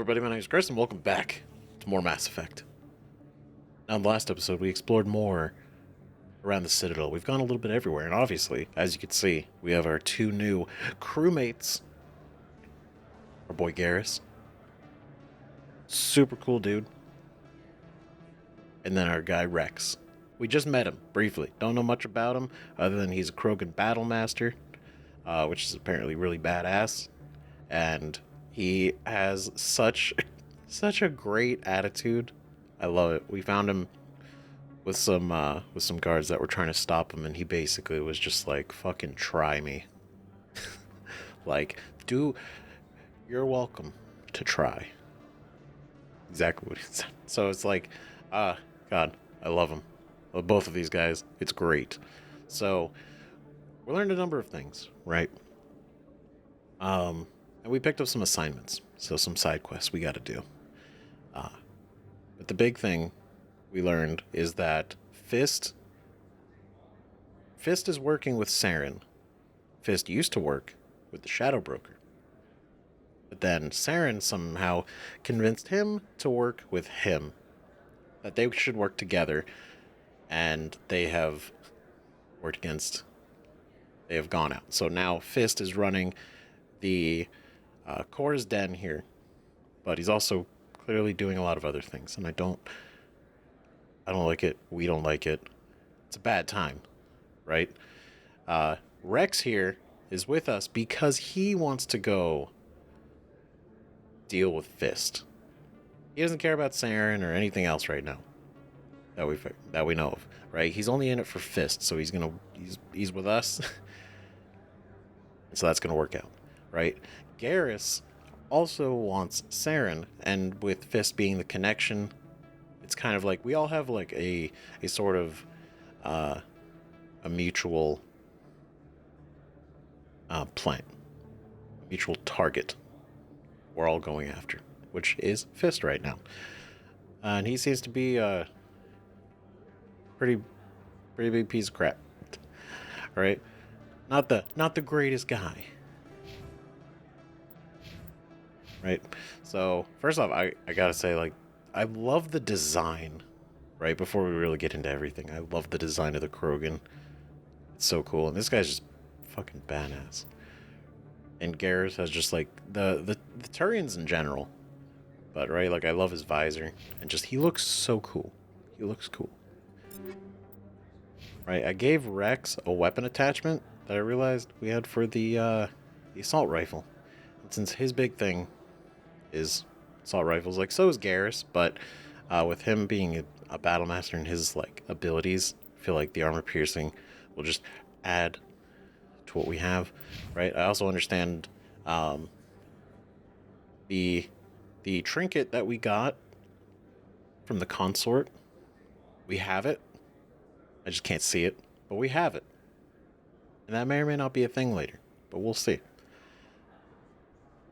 everybody, my name is Chris, and welcome back to more Mass Effect. Now, in the last episode, we explored more around the Citadel. We've gone a little bit everywhere, and obviously, as you can see, we have our two new crewmates. Our boy Garrus. Super cool dude. And then our guy Rex. We just met him, briefly. Don't know much about him, other than he's a Krogan battle master, which is apparently really badass. And he has such a great attitude. I love it. We found him with some guards that were trying to stop him, and he basically was just like, fucking try me. Like, you're welcome to try. Exactly what he said. So it's like, God, I love him. I love both of these guys. It's great. So we learned a number of things, right? And we picked up some assignments, so some side quests we got to do. But the big thing we learned is that Fist is working with Saren. Fist used to work with the Shadow Broker. But then Saren somehow convinced him to work with him. That they should work together, and they have worked against... They have gone out. So now Fist is running the Chora's Den here, but he's also clearly doing a lot of other things, and I don't like it. We don't like it. It's a bad time, right? Rex here is with us because he wants to go deal with Fist. He doesn't care about Saren or anything else right now that we know of, right? He's only in it for Fist, so he's with us. So that's gonna work out, right? Garrus also wants Saren, and with Fist being the connection, it's kind of like we all have like a sort of a mutual plan, a mutual target we're all going after, which is Fist right now. And he seems to be a pretty big piece of crap, right? Not the greatest guy. Right? So, first off, I gotta say, like, I love the design, right? Before we really get into everything, I love the design of the Krogan. It's so cool. And this guy's just fucking badass. And Garrus has just, like, the Turians in general. But, right, like, I love his visor. And just, he looks so cool. He looks cool. Right, I gave Rex a weapon attachment that I realized we had for the assault rifle. And since his big thing is assault rifles, like, so is Garrus, but with him being a battle master and his, like, abilities, I feel like the armor piercing will just add to what we have, right? I also understand the trinket that we got from the consort. We have it. I just can't see it, but we have it. And that may or may not be a thing later, but we'll see.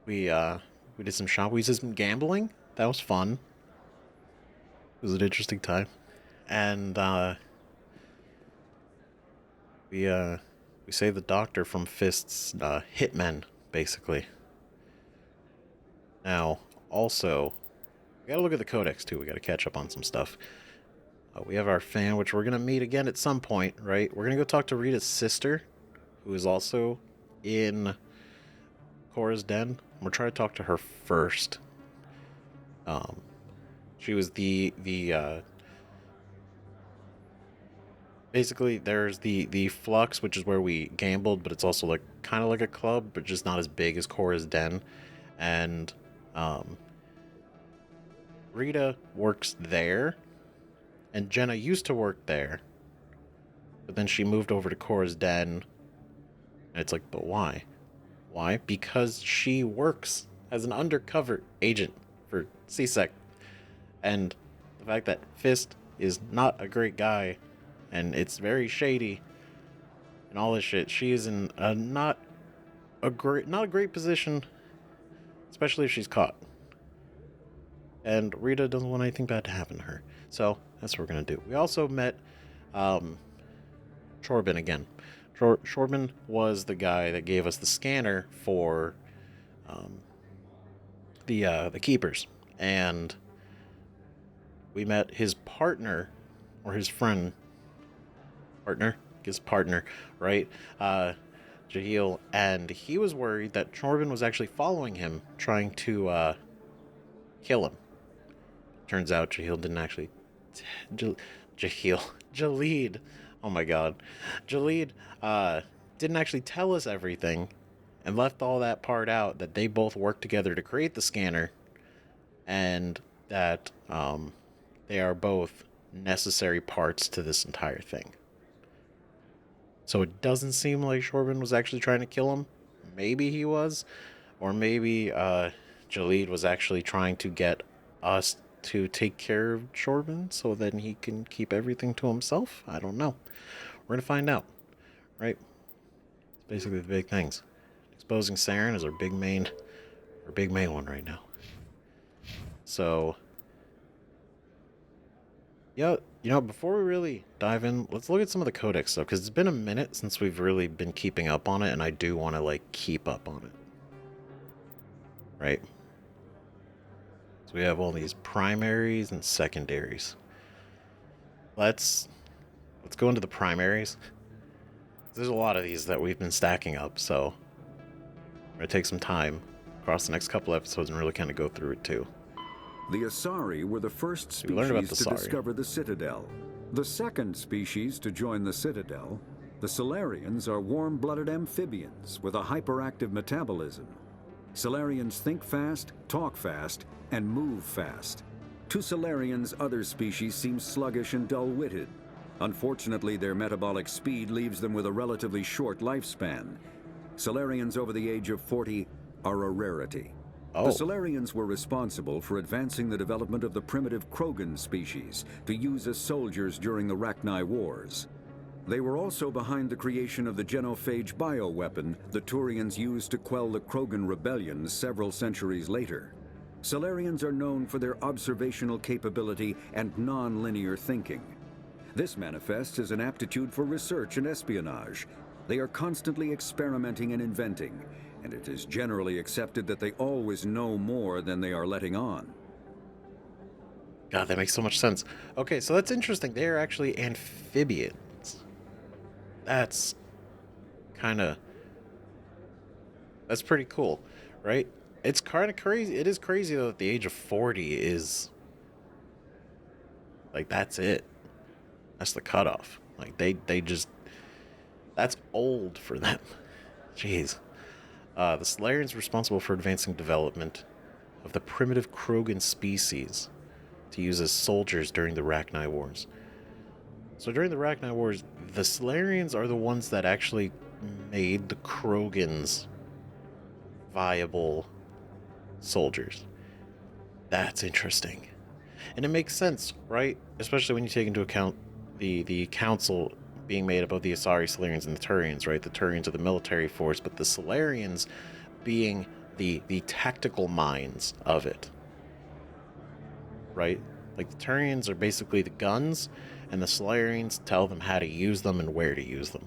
We did some shopping. We did some gambling. That was fun. It was an interesting time. And we saved the doctor from Fist's hitmen, basically. Now, also, we gotta look at the codex too. We gotta catch up on some stuff. We have our fan, which we're gonna meet again at some point, right? We're gonna go talk to Rita's sister, who is also in Chora's Den. We're trying to talk to her first. She was the basically there's the Flux, which is where we gambled, but it's also like kind of like a club, but just not as big as Chora's Den. And Rita works there, and Jenna used to work there, but then she moved over to Chora's Den. And it's like, but why? Why? Because she works as an undercover agent for CSEC. And the fact that Fist is not a great guy, and it's very shady, and all this shit, she is in a not a great position, especially if she's caught. And Rita doesn't want anything bad to happen to her. So that's what we're gonna do. We also met Chorban again. Chorban was the guy that gave us the scanner for the keepers, and we met his partner, or his friend, his partner, right? Jahil, and he was worried that Chorban was actually following him, trying to kill him. Turns out Jahil didn't actually. Jalid. Oh my god. Jalid didn't actually tell us everything and left all that part out, that they both worked together to create the scanner, and that they are both necessary parts to this entire thing. So it doesn't seem like Chorban was actually trying to kill him. Maybe he was. Or maybe Jalid was actually trying to get us to take care of Chorban so then he can keep everything to himself. I don't know. We're going to find out. Right? It's basically the big things. Exposing Saren is our big main one right now. So, yeah, before we really dive in, let's look at some of the codex stuff, because it's been a minute since we've really been keeping up on it, and I do want to, keep up on it. Right? So we have all these primaries and secondaries. Let's go into the primaries. There's a lot of these that we've been stacking up, so we're going to take some time across the next couple episodes and really kind of go through it too. The Asari were the first species to discover the Citadel. The second species to join the Citadel, the Salarians, are warm-blooded amphibians with a hyperactive metabolism. Salarians think fast, talk fast, and move fast. To Salarians, other species seem sluggish and dull-witted. Unfortunately, their metabolic speed leaves them with a relatively short lifespan. Salarians over the age of 40 are a rarity. Oh. The Salarians were responsible for advancing the development of the primitive Krogan species to use as soldiers during the Rachni Wars. They were also behind the creation of the genophage bioweapon the Turians used to quell the Krogan rebellions several centuries later. Salarians are known for their observational capability and non-linear thinking. This manifests as an aptitude for research and espionage. They are constantly experimenting and inventing, and it is generally accepted that they always know more than they are letting on. God, that makes so much sense. Okay, so that's interesting. They are actually amphibians. That's pretty cool, right? It's kind of crazy. It is crazy, though, at the age of 40 is, that's it. That's the cutoff. They just, that's old for them. Jeez. The Salarians responsible for advancing development of the primitive Krogan species to use as soldiers during the Rachni Wars. So during the Rachni Wars, the Salarians are the ones that actually made the Krogans viable soldiers. That's interesting. And it makes sense, right? Especially when you take into account the council being made up of the Asari, Salarians, and the Turians, right? The Turians are the military force, but the Salarians being the tactical minds of it, right? The Turians are basically the guns, and the Salarians tell them how to use them and where to use them.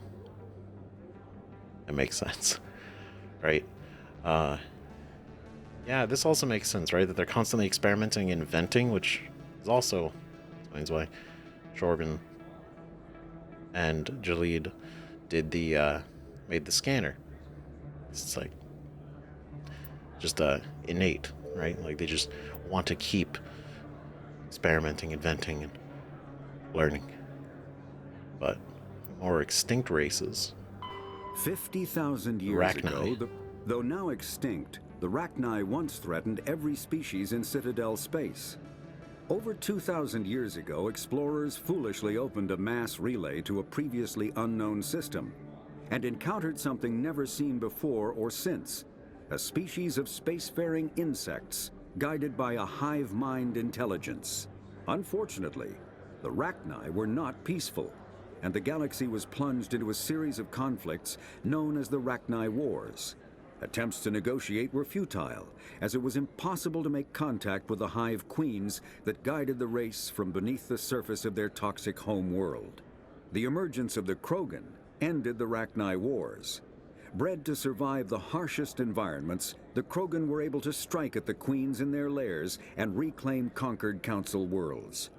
That makes sense, right? Yeah, this also makes sense, right? That they're constantly experimenting and inventing, which is also explains why Chorban and Jalid did made the scanner. It's just innate, right? They just want to keep experimenting, inventing, and learning. But more extinct races. 50,000 years ago, though now extinct, the Rachni once threatened every species in Citadel space. Over 2,000 years ago, explorers foolishly opened a mass relay to a previously unknown system and encountered something never seen before or since, a species of spacefaring insects guided by a hive mind intelligence. Unfortunately, the Rachni were not peaceful, and the galaxy was plunged into a series of conflicts known as the Rachni Wars. Attempts to negotiate were futile, as it was impossible to make contact with the hive queens that guided the race from beneath the surface of their toxic home world. The emergence of the Krogan ended the Rachni Wars. Bred to survive the harshest environments, the Krogan were able to strike at the queens in their lairs and reclaim conquered Council worlds.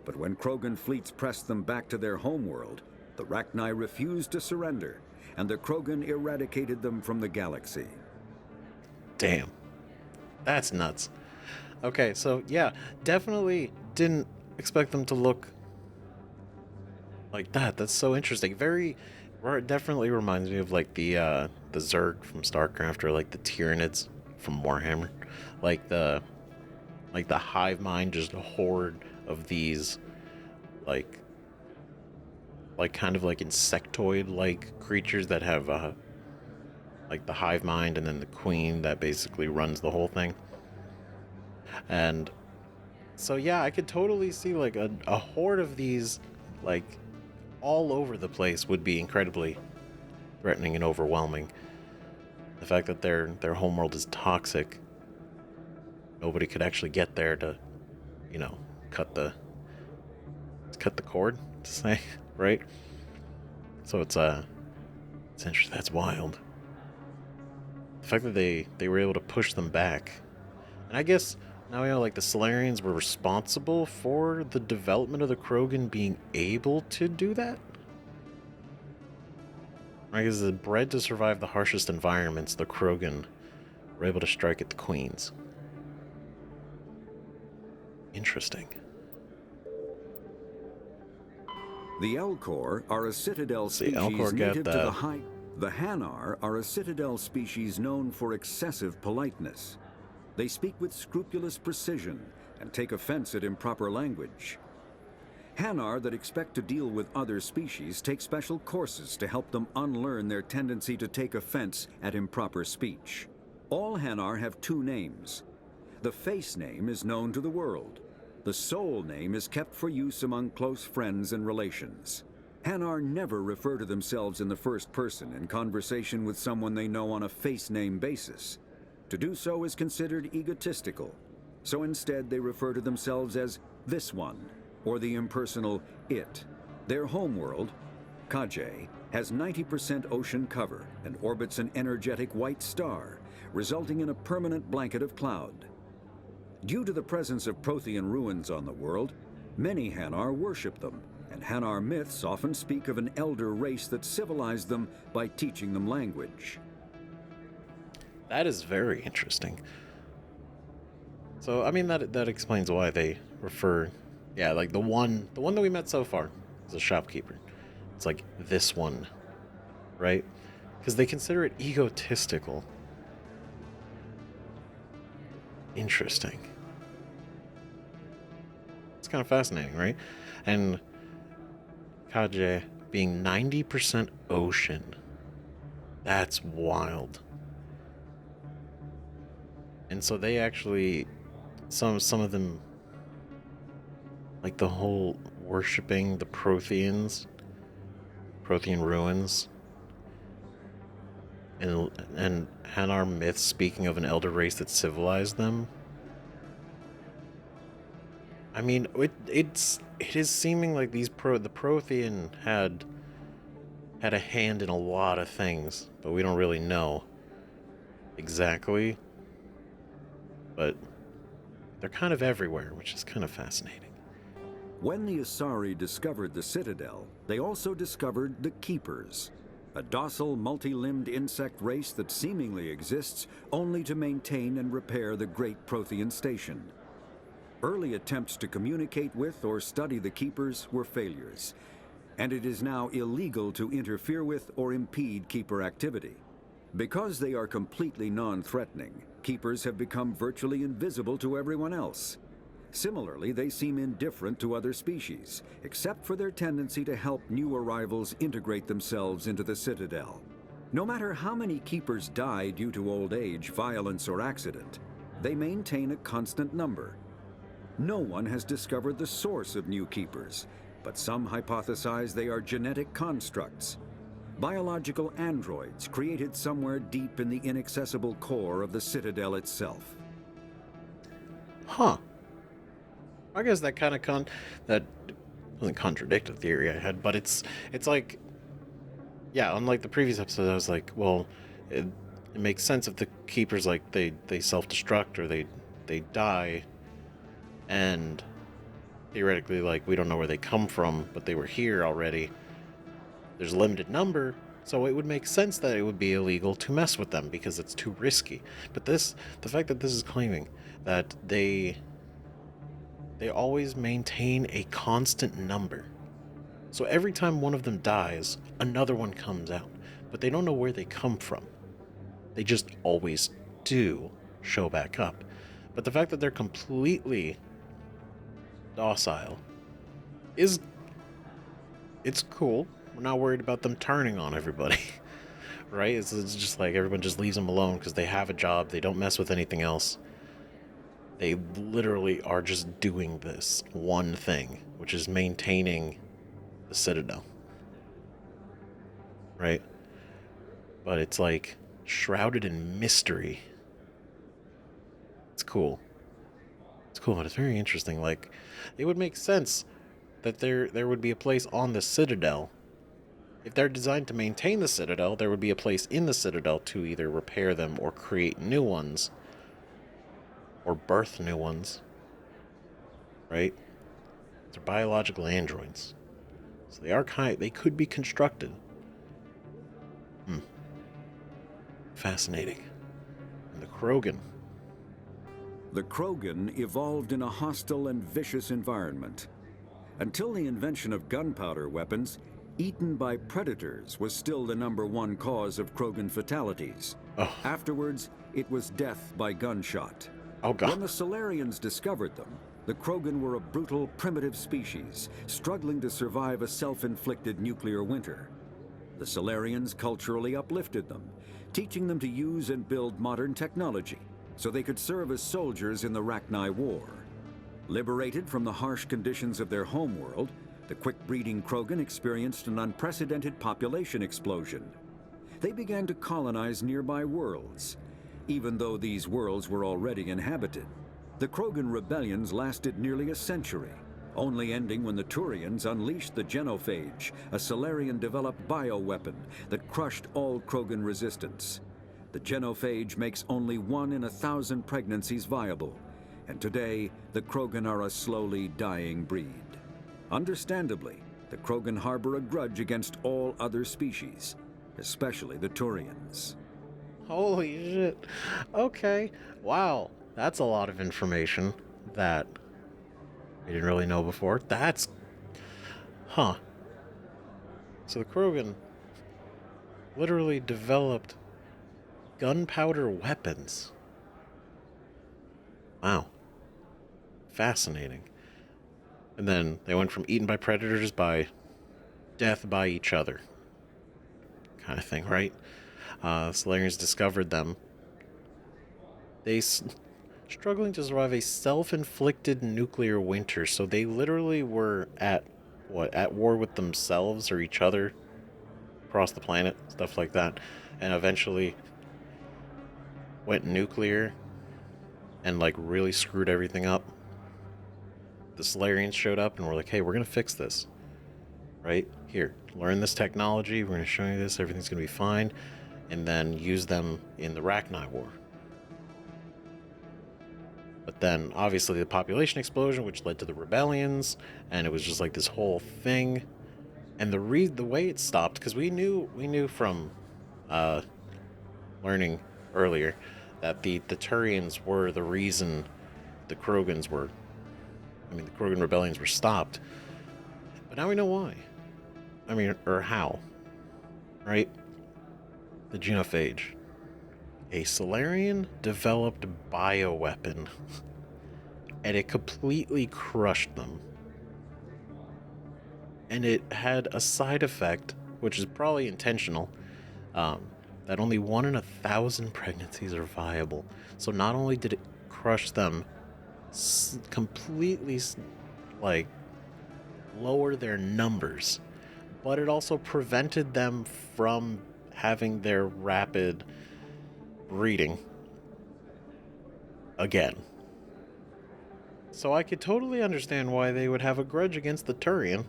But when Krogan fleets pressed them back to their homeworld, the Rachni refused to surrender, and the Krogan eradicated them from the galaxy. Damn. That's nuts. Okay, so yeah, definitely didn't expect them to look like that. That's so interesting. It definitely reminds me of like the Zerg from StarCraft, or like the Tyranids from Warhammer. Like the hive mind, just a horde of these like kind of like insectoid like creatures that have like the hive mind, and then the queen that basically runs the whole thing. And so yeah, I could totally see like a horde of these like all over the place would be incredibly threatening and overwhelming. The fact that their homeworld is toxic, nobody could actually get there to, cut the cord, to say, right? So it's interesting. That's wild. The fact that they were able to push them back, and I guess now we know like the Solarians were responsible for the development of the Krogan being able to do that. Right, because bred to survive the harshest environments, the Krogan were able to strike at the queens. Interesting. The Elcor are a Citadel species Elcor native to the high. The Hanar are a Citadel species known for excessive politeness. They speak with scrupulous precision and take offense at improper language. Hanar that expect to deal with other species take special courses to help them unlearn their tendency to take offense at improper speech. All Hanar have two names. The face name is known to the world. The soul name is kept for use among close friends and relations. Hanar never refer to themselves in the first person in conversation with someone they know on a face name basis. To do so is considered egotistical, so instead they refer to themselves as this one, or the impersonal it. Their homeworld, Kaje, has 90% ocean cover and orbits an energetic white star, resulting in a permanent blanket of cloud. Due to the presence of Prothean ruins on the world, many Hanar worship them, and Hanar myths often speak of an elder race that civilized them by teaching them language. That is very interesting. So, I mean, that explains why they refer, yeah, like the one that we met so far is a shopkeeper. It's like this one, right? Because they consider it egotistical. Interesting. It's kind of fascinating, right? And Kaje being 90% ocean. That's wild. And so they actually, some of them, like the whole worshipping the Prothean ruins, and Hanar myths speaking of an elder race that civilized them. I mean, it is seeming like the Prothean had a hand in a lot of things, but we don't really know exactly. But they're kind of everywhere, which is kind of fascinating. When the Asari discovered the Citadel, they also discovered the Keepers, a docile, multi-limbed insect race that seemingly exists only to maintain and repair the Great Prothean Station. Early attempts to communicate with or study the Keepers were failures, and it is now illegal to interfere with or impede Keeper activity. Because they are completely non-threatening, Keepers have become virtually invisible to everyone else. Similarly, they seem indifferent to other species, except for their tendency to help new arrivals integrate themselves into the Citadel. No matter how many Keepers die due to old age, violence, or accident, they maintain a constant number. No one has discovered the source of new Keepers, but some hypothesize they are genetic constructs. Biological androids created somewhere deep in the inaccessible core of the Citadel itself. Huh. I guess that kind of that doesn't contradict a theory I had, but it's like Yeah, unlike the previous episode, I was like, well, it makes sense if the keepers, like, they self-destruct or they die, and theoretically, like, we don't know where they come from, but they were here already. There's a limited number, so it would make sense that it would be illegal to mess with them because it's too risky. But the fact that this is claiming that they always maintain a constant number. So every time one of them dies, another one comes out. But they don't know where they come from. They just always do show back up. But the fact that they're completely docile it's cool. We're not worried about them turning on everybody. Right? It's just like everyone just leaves them alone because they have a job. They don't mess with anything else. They literally are just doing this one thing, which is maintaining the Citadel. Right? But it's like shrouded in mystery. It's cool. It's cool, and it's very interesting. Like, it would make sense that there would be a place on the Citadel. If they're designed to maintain the Citadel, there would be a place in the Citadel to either repair them or create new ones. Or birth new ones. Right? They're biological androids. So they could be constructed. Fascinating. And the Krogan. The Krogan evolved in a hostile and vicious environment. Until the invention of gunpowder weapons, eaten by predators was still the #1 cause of Krogan fatalities. Oh. Afterwards, it was death by gunshot. Oh, God. When the Solarians discovered them, the Krogan were a brutal, primitive species, struggling to survive a self-inflicted nuclear winter. The Solarians culturally uplifted them, teaching them to use and build modern technology, so they could serve as soldiers in the Rachni War. Liberated from the harsh conditions of their homeworld, the quick-breeding Krogan experienced an unprecedented population explosion. They began to colonize nearby worlds. Even though these worlds were already inhabited, the Krogan rebellions lasted nearly a century, only ending when the Turians unleashed the Genophage, a Solarian-developed bioweapon that crushed all Krogan resistance. The Genophage makes only 1 in 1,000 pregnancies viable, and today the Krogan are a slowly dying breed. Understandably, the Krogan harbor a grudge against all other species, especially the Turians. Holy shit. Okay. Wow. That's a lot of information that I didn't really know before. Huh. So the Krogan literally developed gunpowder weapons. Wow. Fascinating. And then they went from eaten by predators by death by each other. Kind of thing, right? Solarians discovered them. Struggling to survive a self-inflicted nuclear winter, so they literally were at war with themselves or each other across the planet, stuff like that, and eventually went nuclear and like really screwed everything up. The Solarians showed up and were like, hey, we're gonna fix this. Right? Here, learn this technology, we're gonna show you this, everything's gonna be fine, and then use them in the Rachni War. But then, obviously, the population explosion, which led to the rebellions, and it was just like this whole thing. And the way it stopped, because we knew from learning earlier that the Turians were the reason the Krogan rebellions were stopped. But now we know why. Or how. Right? The Genophage. A Solarian-developed bioweapon. And it completely crushed them. And it had a side effect, which is probably intentional, that only 1 in 1,000 pregnancies are viable. So not only did it crush them, completely, like, lower their numbers, but it also prevented them from having their rapid breeding again. So I could totally understand why they would have a grudge against the Turian.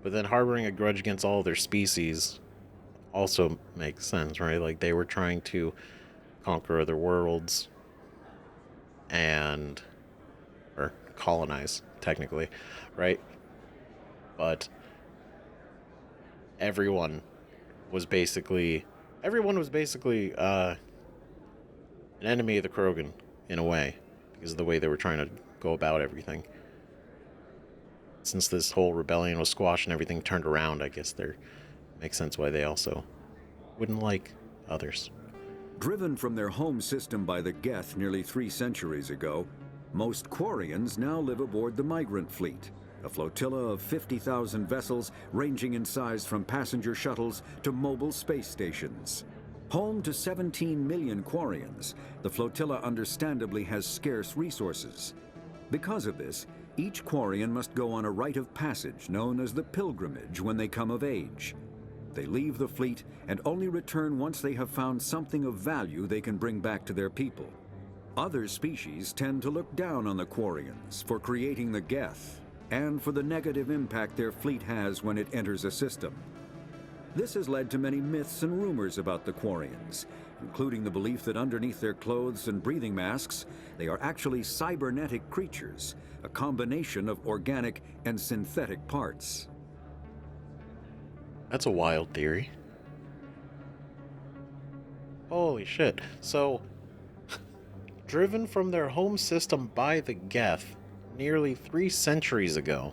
But then harboring a grudge against all their species also makes sense, right? Like they were trying to conquer other worlds and or colonize technically, right? But everyone was basically an enemy of the Krogan in a way because of the way they were trying to go about everything. Since this whole rebellion was squashed and everything turned around, I guess there makes sense why they also wouldn't like others. Driven from their home system by the Geth nearly 3 centuries ago, most Quarians now live aboard the migrant fleet, a flotilla of 50,000 vessels ranging in size from passenger shuttles to mobile space stations. Home to 17 million Quarians, the flotilla understandably has scarce resources. Because of this, each Quarian must go on a rite of passage known as the pilgrimage when they come of age. They leave the fleet and only return once they have found something of value they can bring back to their people. Other species tend to look down on the Quarians for creating the Geth and for the negative impact their fleet has when it enters a system. This has led to many myths and rumors about the Quarians, including the belief that underneath their clothes and breathing masks, they are actually cybernetic creatures, a combination of organic and synthetic parts. That's a wild theory. Holy shit. So, driven from their home system by the Geth nearly 3 centuries ago.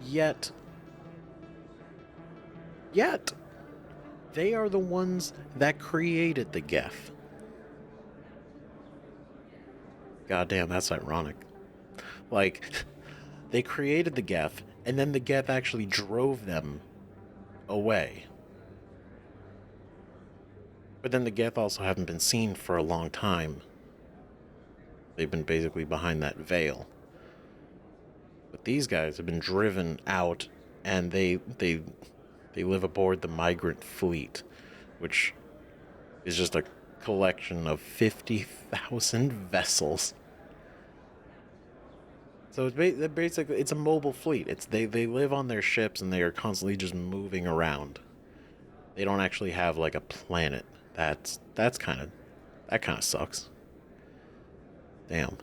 Yet, they are the ones that created the Geth. Goddamn, that's ironic. Like, they created the Geth, and then the Geth actually drove them away. But then the Geth also haven't been seen for a long time. They've been basically behind that veil. But these guys have been driven out, and they live aboard the migrant fleet, which is just a collection of 50,000 vessels. So it's basically it's a mobile fleet. They live on their ships and they are constantly just moving around. They don't actually have like a planet. That kind of sucks. Damn.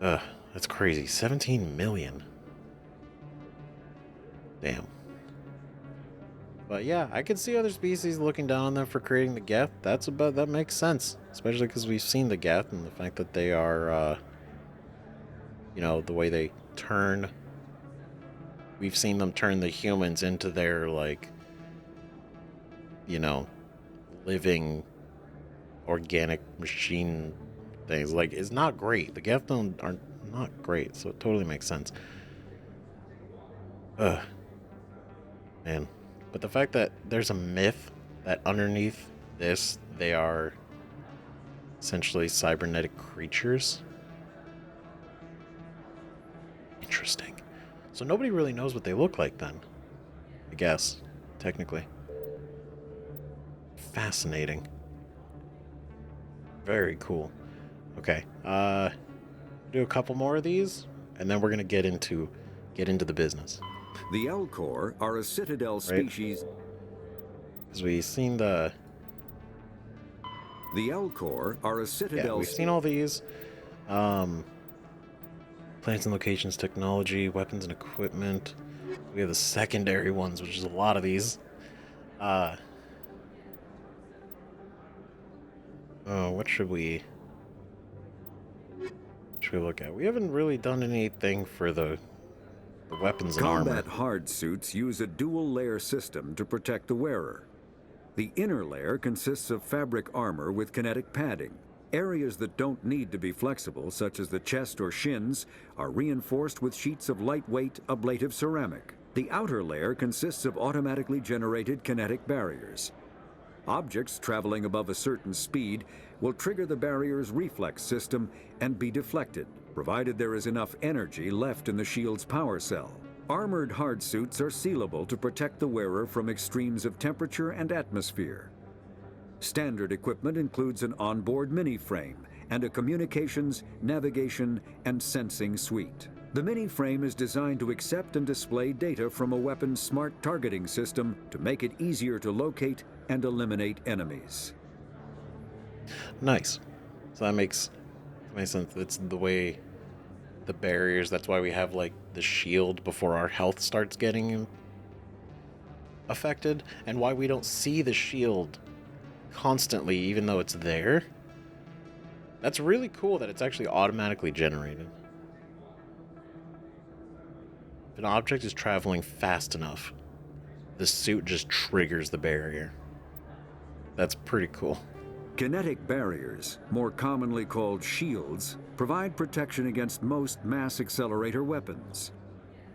That's crazy. 17 million. Damn. But yeah, I could see other species looking down on them for creating the Geth. That makes sense, especially because we've seen the Geth and the fact that they are, the way they turn. We've seen them turn the humans into their living organic machine things. Like, it's not great. The Geth are not great, so it totally makes sense. Man. But the fact that there's a myth that underneath this, they are essentially cybernetic creatures. Interesting. So nobody really knows what they look like then, I guess, technically. Fascinating. Very cool. Okay, do a couple more of these, and then we're gonna get into the business. The Elcor are a Citadel species. Because we've seen the Elcor are a Citadel. Yeah, we've seen all these. Plants and locations, technology, weapons and equipment. We have the secondary ones, which is a lot of these. What should we look at? We haven't really done anything for the weapons and armor. Combat hard suits use a dual-layer system to protect the wearer. The inner layer consists of fabric armor with kinetic padding. Areas that don't need to be flexible, such as the chest or shins, are reinforced with sheets of lightweight, ablative ceramic. The outer layer consists of automatically generated kinetic barriers. Objects traveling above a certain speed will trigger the barrier's reflex system and be deflected, provided there is enough energy left in the shield's power cell. Armored hard suits are sealable to protect the wearer from extremes of temperature and atmosphere. Standard equipment includes an onboard mini-frame and a communications, navigation, and sensing suite. The mini-frame is designed to accept and display data from a weapon's smart targeting system to make it easier to locate and eliminate enemies. Nice. So that makes sense. It's the way the barriers, that's why we have like the shield before our health starts getting affected, and why we don't see the shield constantly even though it's there. That's really cool that it's actually automatically generated. If an object is traveling fast enough, the suit just triggers the barrier. That's pretty cool. Kinetic barriers, more commonly called shields, provide protection against most mass accelerator weapons.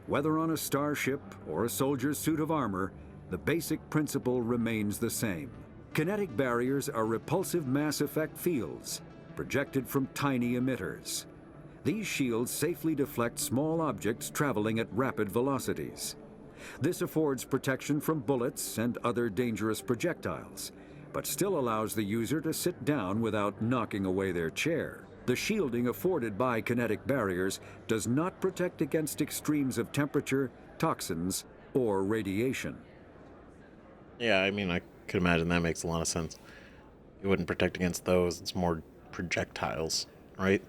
Whether on a starship or a soldier's suit of armor, the basic principle remains the same. Kinetic barriers are repulsive mass effect fields, projected from tiny emitters. These shields safely deflect small objects traveling at rapid velocities. This affords protection from bullets and other dangerous projectiles, but still allows the user to sit down without knocking away their chair. The shielding afforded by kinetic barriers does not protect against extremes of temperature, toxins, or radiation. Yeah, I mean, I could imagine that makes a lot of sense. You wouldn't protect against those. It's more projectiles, right?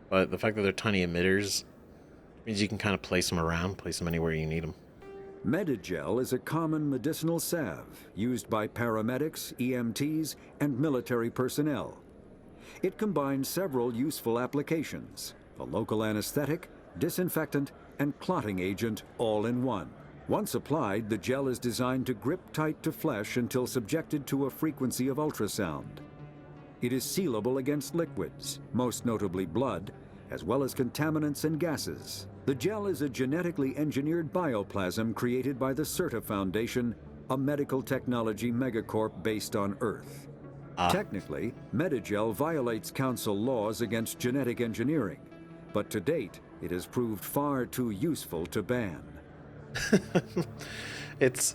But the fact that they're tiny emitters means you can kind of place them around, place them anywhere you need them. Medigel is a common medicinal salve used by paramedics, EMTs, and military personnel. It combines several useful applications: a local anesthetic, disinfectant, and clotting agent all in one. Once applied, the gel is designed to grip tight to flesh until subjected to a frequency of ultrasound. It is sealable against liquids, most notably blood, as well as contaminants and gases. The gel is a genetically engineered bioplasm created by the Certa Foundation, a medical technology megacorp based on Earth. Technically, Medigel violates Council laws against genetic engineering, but to date, it has proved far too useful to ban. It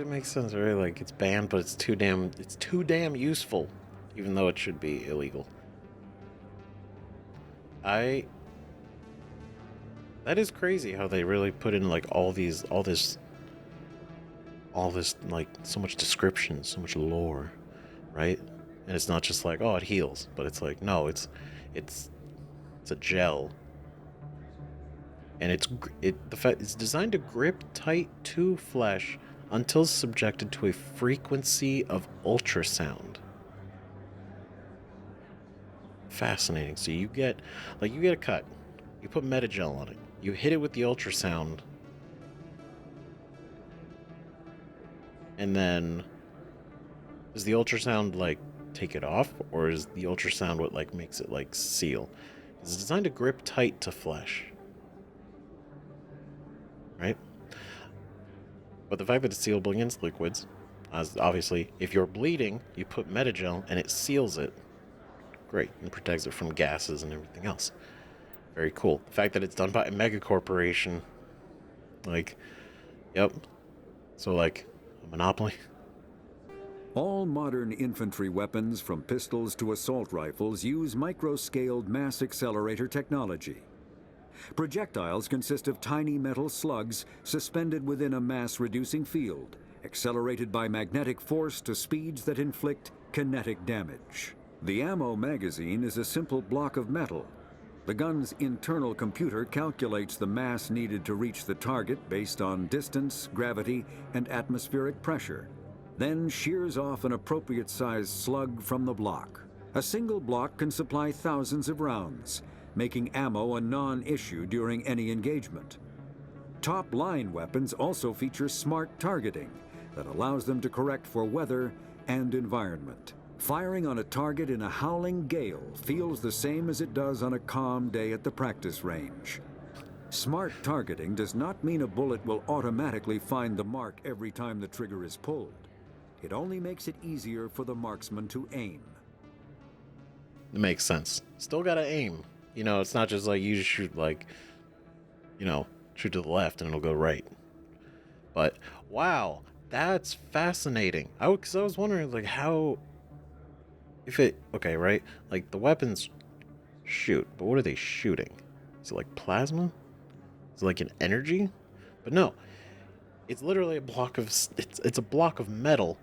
makes sense, right? Like, it's banned, but it's too damn useful, even though it should be illegal. That is crazy how they really put in like all this like so much description, so much lore, right? And it's not just like, oh, it heals, but it's like, no, it's a gel. And it's designed to grip tight to flesh until subjected to a frequency of ultrasound. Fascinating. So you get a cut, you put Medigel on it, you hit it with the ultrasound, and then does the ultrasound like take it off, or is the ultrasound what like makes it like seal? It's designed to grip tight to flesh, right? But the fact that it's sealable against liquids, as obviously, if you're bleeding, you put Medigel and it seals it. Great, and protects it from gases and everything else. Very cool. The fact that it's done by a mega corporation, like, yep. So like a monopoly. All modern infantry weapons, from pistols to assault rifles, use micro-scaled mass accelerator technology. Projectiles consist of tiny metal slugs suspended within a mass-reducing field, accelerated by magnetic force to speeds that inflict kinetic damage. The ammo magazine is a simple block of metal. The gun's internal computer calculates the mass needed to reach the target based on distance, gravity, and atmospheric pressure, then shears off an appropriate-sized slug from the block. A single block can supply thousands of rounds, making ammo a non-issue during any engagement. Top-line weapons also feature smart targeting that allows them to correct for weather and environment. Firing on a target in a howling gale feels the same as it does on a calm day at the practice range. Smart targeting does not mean a bullet will automatically find the mark every time the trigger is pulled. It only makes it easier for the marksman to aim. It makes sense. Still gotta aim. You know, it's not just like you just shoot like, shoot to the left and it'll go right. But wow, That's fascinating. Because I was wondering, like, how... If it... Okay, right? Like, the weapons shoot, but what are they shooting? Is it like plasma? Is it like an energy? But no. It's literally a block of... It's a block of metal.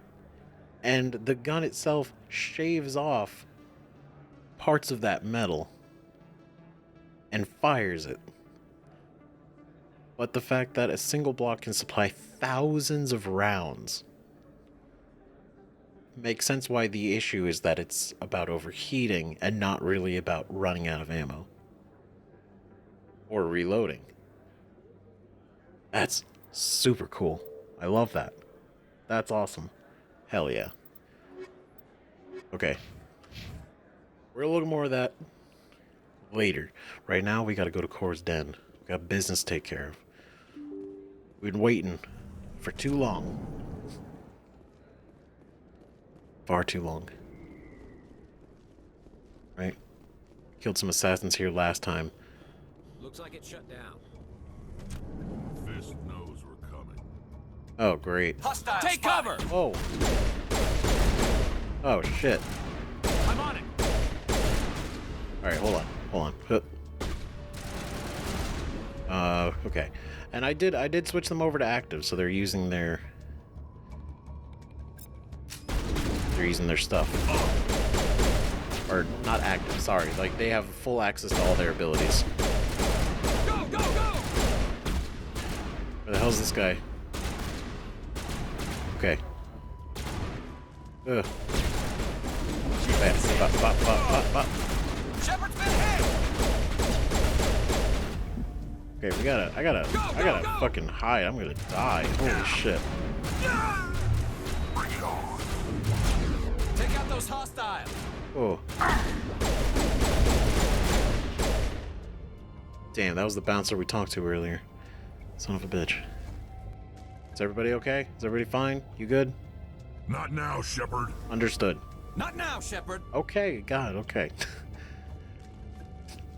And the gun itself shaves off parts of that metal and fires it. But the fact that a single block can supply thousands of rounds makes sense why the issue is that it's about overheating and not really about running out of ammo. Or reloading. That's super cool. I love that. That's awesome. Hell yeah. Okay. We're a little more of that later. Right now, we gotta go to Cora's den. We got business to take care of. We've been waiting for too long. Far too long. Right? Killed some assassins here last time. Looks like it's shut down. Fist knows we're coming. Oh, great. Hostile! Take cover! Oh. Oh, shit. I'm on it! Alright, hold on. Okay. And I did switch them over to active, so they're using their stuff. Or not active, sorry. Like they have full access to all their abilities. Go, go, go! Where the hell's this guy? Okay. Ugh. Bop. Shepard's been hit! Okay, I gotta fucking hide. I'm gonna die. Holy shit. Bring it on. Take out those hostiles! Oh. Damn, that was the bouncer we talked to earlier. Son of a bitch. Is everybody okay? Is everybody fine? You good? Not now, Shepard. Understood. Not now, Shepard! Okay, God, okay.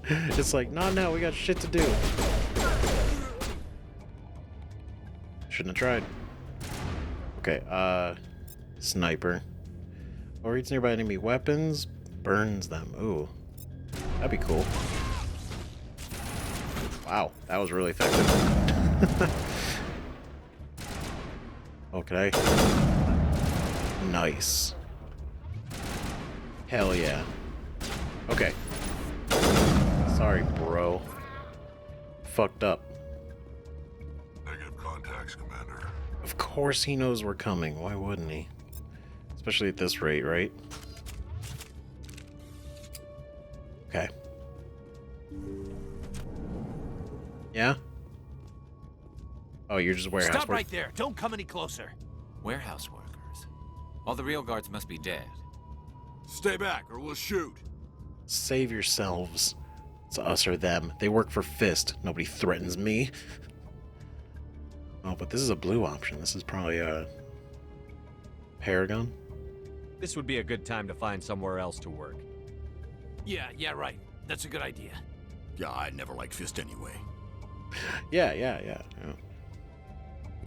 It's like, not now, we got shit to do. Shouldn't have tried. Okay, sniper. Overheats nearby enemy weapons, burns them. Ooh. That'd be cool. Wow, that was really effective. Okay. Nice. Hell yeah. Okay. Sorry, bro. Fucked up. Negative contacts, Commander. Of course he knows we're coming. Why wouldn't he? Especially at this rate, right? Okay. Yeah? Oh, you're just warehouse. Stop right there! Don't come any closer! Warehouse workers. All the real guards must be dead. Stay back or we'll shoot. Save yourselves. It's us or them. They work for Fist. Nobody threatens me. Oh, but this is a blue option. This is probably a Paragon. This would be a good time to find somewhere else to work. Yeah, right. That's a good idea. Yeah, I never liked Fist anyway. Yeah. It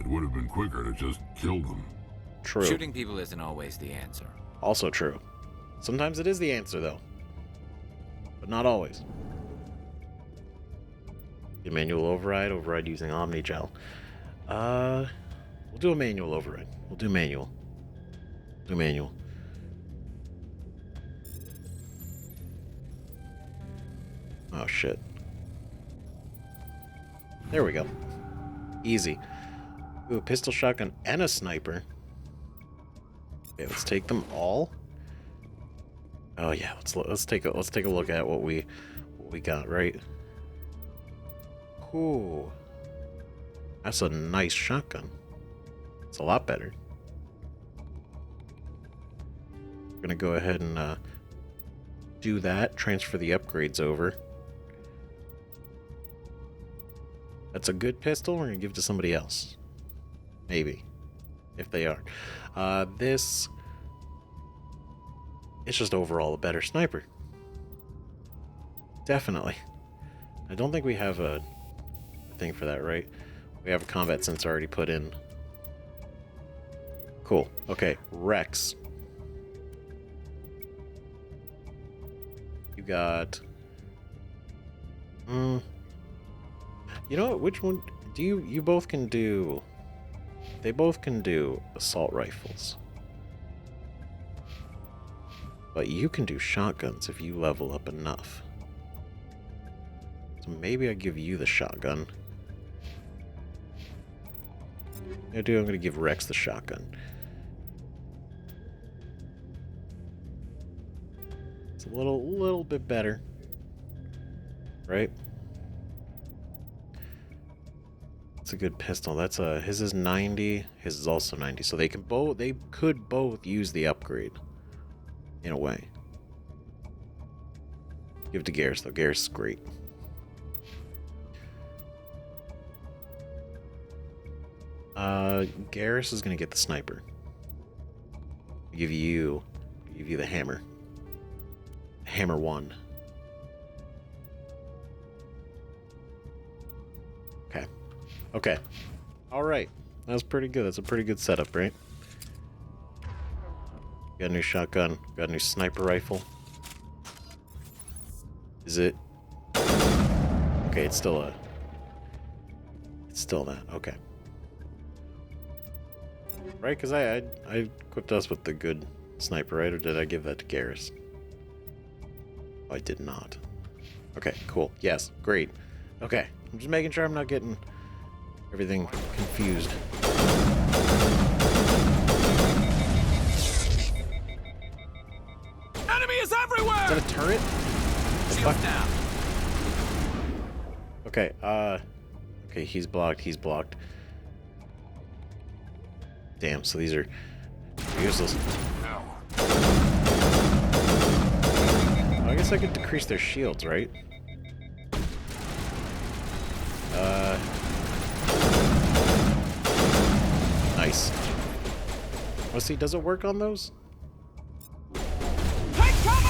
would have been quicker to just kill them. True. Shooting people isn't always the answer. Also true. Sometimes it is the answer, though. But not always. The manual override using Omnigel. We'll do a manual override. We'll do manual. Oh, shit. There we go. Easy. Ooh, a pistol, shotgun, and a sniper. Okay, let's take them all. Oh yeah, let's take a look at what we got, right? Ooh. That's a nice shotgun. It's a lot better. We're gonna go ahead and do that, transfer the upgrades over. That's a good pistol, we're gonna give it to somebody else. Maybe. If they are. This... It's just overall a better sniper. Definitely. I don't think we have a thing for that, right? We have a combat sense already put in. Cool. Okay, Rex. You got... You know what? Which one do you both can do? They both can do assault rifles. But you can do shotguns if you level up enough. So maybe I give you the shotgun. I do. I'm going to give Rex the shotgun. It's a little bit better, right? It's a good pistol. That's his is 90. His is also 90. So they could both use the upgrade. In a way. Give it to Garrus, though. Garrus is great. Garrus is gonna get the sniper. I'll give you the hammer. Hammer 1. Okay. Okay. Alright. That was pretty good. That's a pretty good setup, right? Got a new shotgun. Got a new sniper rifle. Is it? Okay, it's still that. Okay. Right, because I equipped us with the good sniper, right? Or did I give that to Garrus? Oh, I did not. Okay, cool. Yes, great. Okay, I'm just making sure I'm not getting everything confused. Enemy is everywhere! Is that a turret? Shields down. Okay, okay, he's blocked. Damn, so these are useless. Oh, I guess I could decrease their shields, right? Nice. Let's see, does it work on those? Take cover!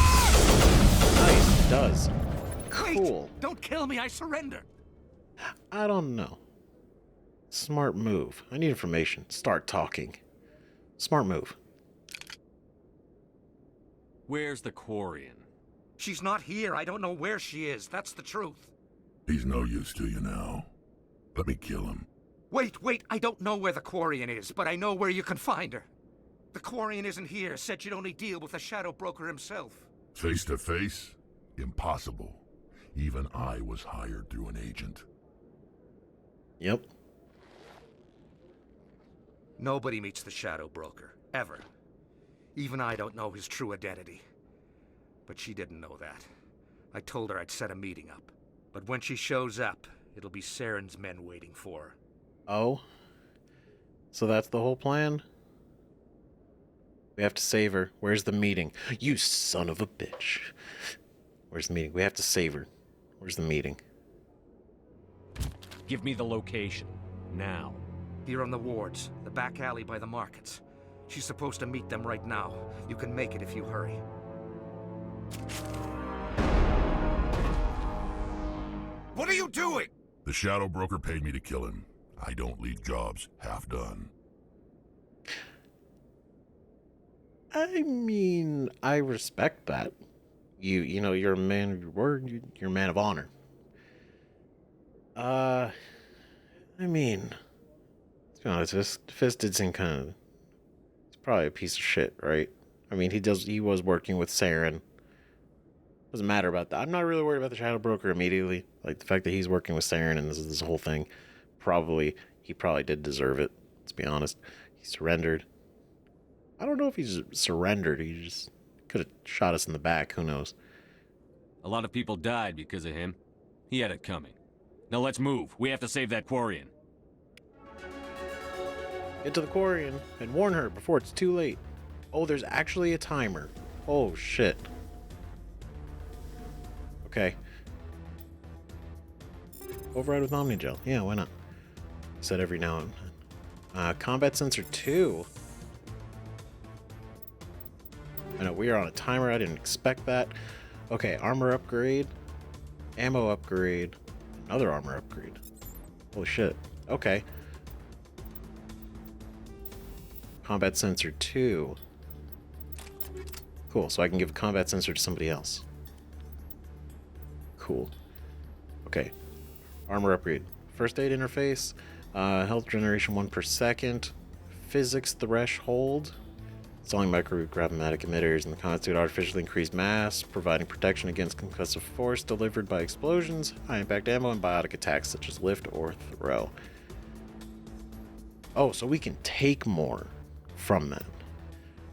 Nice, it does. Cool. Wait, don't kill me, I surrender. I don't know. Smart move. I need information. Start talking. Smart move. Where's the Quarian? She's not here. I don't know where she is. That's the truth. He's no use to you now. Let me kill him. Wait. I don't know where the Quarian is, but I know where you can find her. The Quarian isn't here. Said you'd only deal with the Shadow Broker himself. Face to face? Impossible. Even I was hired through an agent. Yep. Nobody meets the Shadow Broker, ever. Even I don't know his true identity. But she didn't know that. I told her I'd set a meeting up. But when she shows up, it'll be Saren's men waiting for her. Oh? So that's the whole plan? We have to save her. Where's the meeting? You son of a bitch. Where's the meeting? We have to save her. Where's the meeting? Give me the location. Now. Here on the wards, the back alley by the markets. She's supposed to meet them right now. You can make it if you hurry. What are you doing? The Shadow Broker paid me to kill him. I don't leave jobs half done. I mean, I respect that. You know, you're a man of your word. You're a man of honor. I mean, to be honest, Fist did seem kind of... He's probably a piece of shit, right? I mean, he was working with Saren. Doesn't matter about that. I'm not really worried about the Shadow Broker immediately. Like, the fact that he's working with Saren and this whole thing, he probably did deserve it, let's be honest. He surrendered. I don't know if he's surrendered. He just could have shot us in the back. Who knows? A lot of people died because of him. He had it coming. Now let's move. We have to save that Quarian. Get to the Quarian and warn her before it's too late. Oh, there's actually a timer. Oh, shit. Okay. Override with Omnigel. Yeah, why not? Said every now and then. Combat Sensor 2. I know, we are on a timer. I didn't expect that. Okay, armor upgrade. Ammo upgrade. Another armor upgrade. Holy shit. Okay. Combat sensor 2. Cool, so I can give a combat sensor to somebody else. Cool. Okay. Armor upgrade. First aid interface. Health generation 1 per second. Physics threshold. Installing microgravimetric emitters in the constitute artificially increased mass, providing protection against concussive force delivered by explosions, high impact ammo, and biotic attacks such as lift or throw. Oh, so we can take more from that.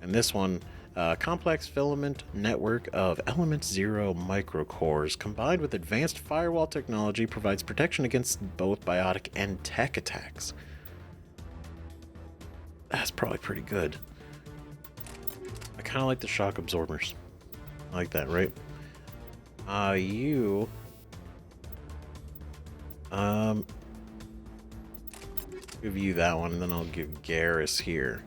And this one, complex filament network of element 0 microcores combined with advanced firewall technology provides protection against both biotic and tech attacks. That's probably pretty good. I kind of like the shock absorbers. I like that, right? You... give you that one, and then I'll give Garrus here.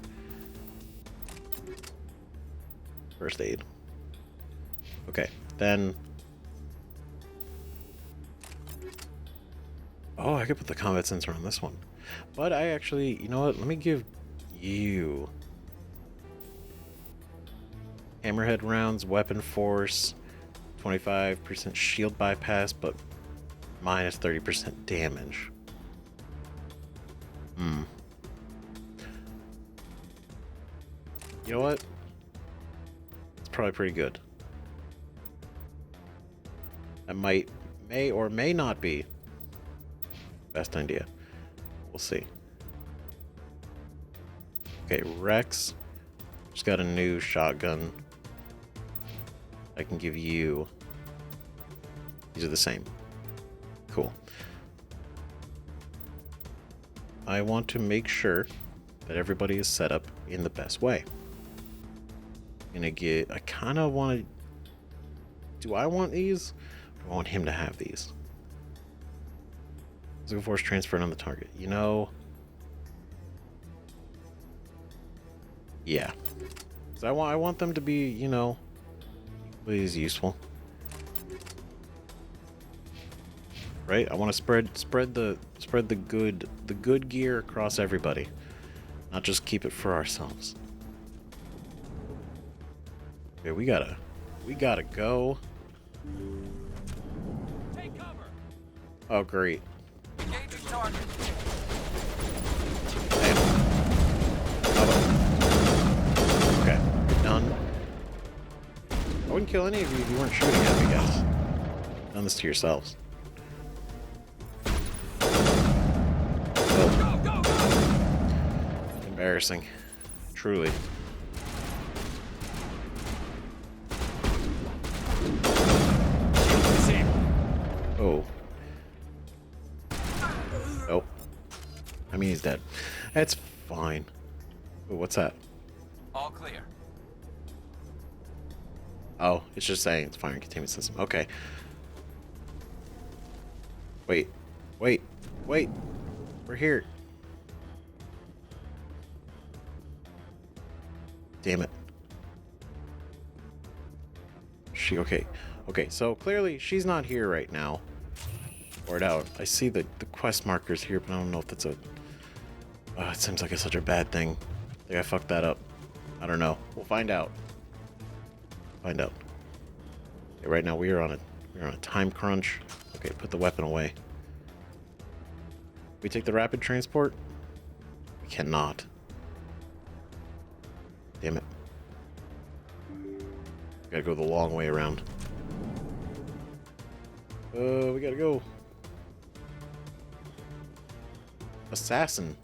First aid. Okay, then... Oh, I could put the combat sensor on this one. But I actually... You know what? Let me give you... Hammerhead rounds, weapon force, 25% shield bypass, but minus 30% damage. You know what? It's probably pretty good. That may or may not be best idea. We'll see. Okay, Rex just got a new shotgun. I can give you. These are the same. Cool. I want to make sure that everybody is set up in the best way. I kind of want to... Do I want these? I want him to have these. Physical force transferred on the target. You know... Yeah. So I want them to be, you know, equally useful. Right? I want to spread the good gear across everybody. Not just keep it for ourselves. Okay, we gotta go. Take cover. Oh, great. Engaging target. Damn. Okay, you're done. I wouldn't kill any of you if you weren't shooting at me, guys. Done this to yourselves. Oh. Go, go, go. Embarrassing. Truly. Oh. Oh. I mean, he's dead. That's fine. Ooh, what's that? All clear. Oh, it's just saying it's firing containment system. Okay. Wait. We're here. Damn it. Okay. Okay, so clearly she's not here right now. Or out. I see the quest markers here, but I don't know if that's a... it seems like it's such a bad thing. I think I fucked that up. I don't know. We'll find out. Okay, right now we're on a time crunch. Okay, put the weapon away. We take the rapid transport? We cannot. Damn it. We gotta go the long way around. We gotta go. Assassin.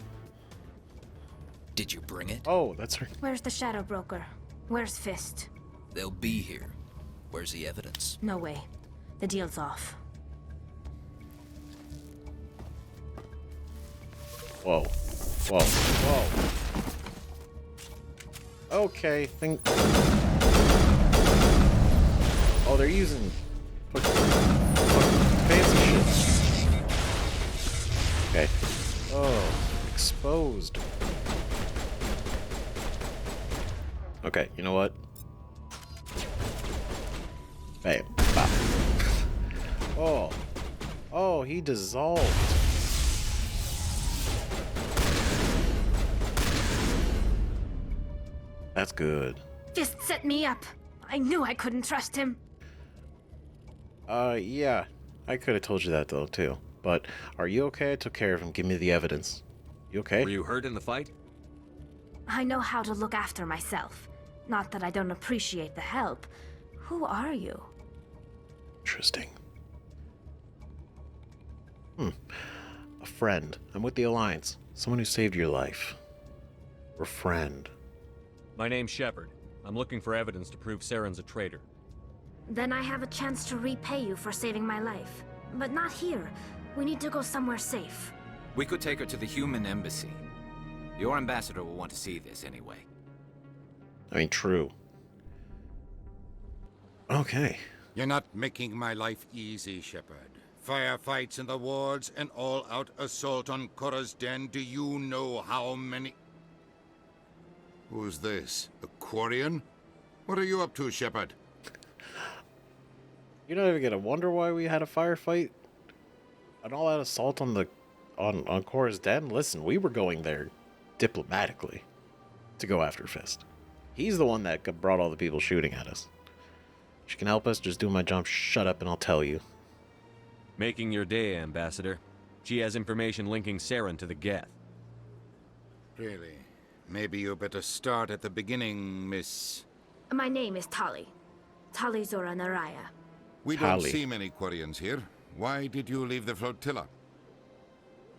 Did you bring it? Oh, that's her. Where's the Shadow Broker? Where's Fist? They'll be here. Where's the evidence? No way. The deal's off. Whoa. Okay, Oh, they're using fancy shit. Okay. Oh, exposed. Okay, you know what? Bam. Bop. Oh, he dissolved. That's good. Fist set me up. I knew I couldn't trust him. Yeah. I could have told you that, though, too. But are you okay? I took care of him. Give me the evidence. You okay? Were you hurt in the fight? I know how to look after myself. Not that I don't appreciate the help. Who are you? Interesting. A friend. I'm with the Alliance. Someone who saved your life. Or friend. My name's Shepard. I'm looking for evidence to prove Saren's a traitor. Then I have a chance to repay you for saving my life. But not here. We need to go somewhere safe. We could take her to the human embassy. Your ambassador will want to see this anyway. I mean, true. Okay. You're not making my life easy, Shepard. Firefights in the wards, an all-out assault on Chora's den. Do you know how many... Who's this? A Quarian? What are you up to, Shepard? You're not even gonna wonder why we had a firefight? An all-out assault on on Chora's den? Listen, we were going there diplomatically to go after Fist. He's the one that brought all the people shooting at us. She can help us, just do my job, shut up, and I'll tell you. Making your day, Ambassador. She has information linking Saren to the Geth. Really? Maybe you better start at the beginning, Miss... My name is Tali. Tali Zora Naraya. We don't Tali. see many Quarians here. Why did you leave the flotilla?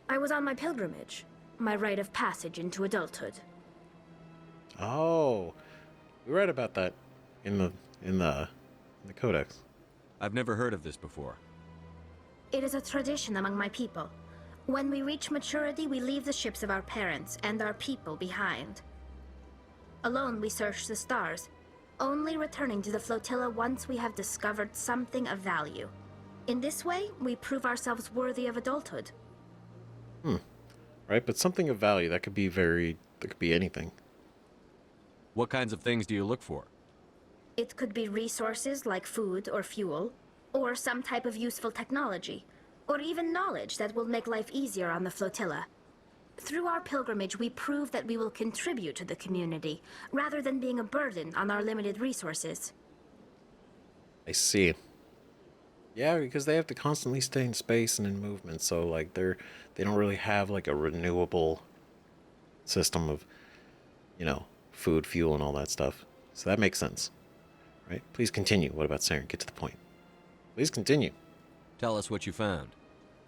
I was on my pilgrimage. My rite of passage into adulthood. Oh, we read about that in the codex. I've never heard of this before. It is a tradition among my people. When we reach maturity, we leave the ships of our parents and our people behind. Alone, we search the stars, only returning to the flotilla once we have discovered something of value. In this way, we prove ourselves worthy of adulthood. Right, but something of value, that could be anything. What kinds of things do you look for? It could be resources like food or fuel, or some type of useful technology, or even knowledge that will make life easier on the flotilla. Through our pilgrimage, we prove that we will contribute to the community, rather than being a burden on our limited resources. I see. Yeah, because they have to constantly stay in space and in movement, so like they don't really have like a renewable system of, food, fuel, and all that stuff. So that makes sense. Right? Please continue. What about Saren? Get to the point. Please continue. Tell us what you found.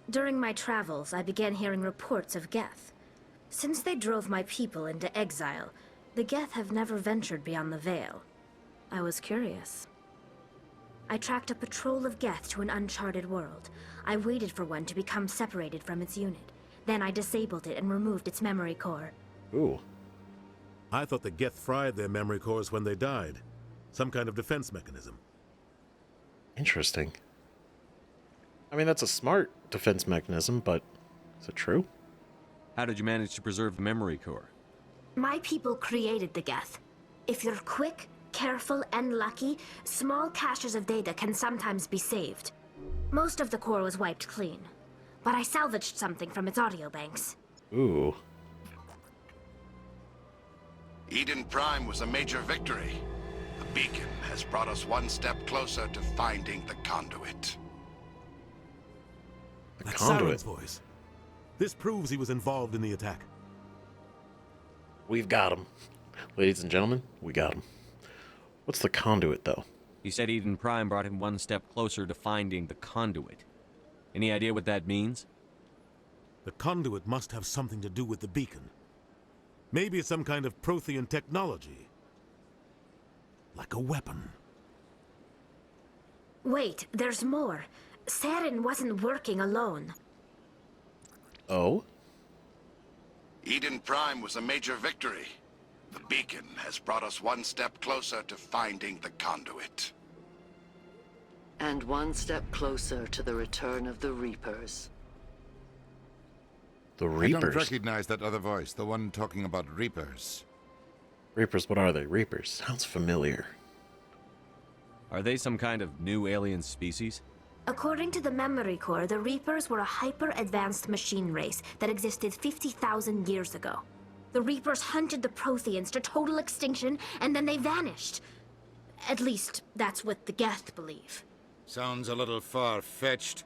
During my travels, I began hearing reports of Geth. Since they drove my people into exile, the Geth have never ventured beyond the Veil. I was curious. I tracked a patrol of Geth to an uncharted world. I waited for one to become separated from its unit. Then I disabled it and removed its memory core. Ooh. I thought the Geth fried their memory cores when they died. Some kind of defense mechanism. Interesting. I mean, that's a smart defense mechanism, but is it true? How did you manage to preserve the memory core? My people created the Geth. If you're quick, careful, and lucky, small caches of data can sometimes be saved. Most of the core was wiped clean, but I salvaged something from its audio banks. Ooh. Eden Prime was a major victory. The beacon has brought us one step closer to finding the conduit. That's Conduit. Saren's voice. This proves he was involved in the attack. We've got him. Ladies and gentlemen, we got him. What's the conduit, though? He said Eden Prime brought him one step closer to finding the conduit. Any idea what that means? The conduit must have something to do with the beacon. Maybe it's some kind of Prothean technology. Like a weapon. Wait, there's more. Saren wasn't working alone. Oh? Eden Prime was a major victory. The beacon has brought us one step closer to finding the conduit. And one step closer to the return of the Reapers. The I Reapers? don't recognize that other voice, the one talking about Reapers. Reapers, what are they? Reapers. Sounds familiar. Are they some kind of new alien species? According to the memory core, the Reapers were a hyper-advanced machine race that existed 50,000 years ago. The Reapers hunted the Protheans to total extinction, and then they vanished. At least, that's what the Geth believe. Sounds a little far-fetched.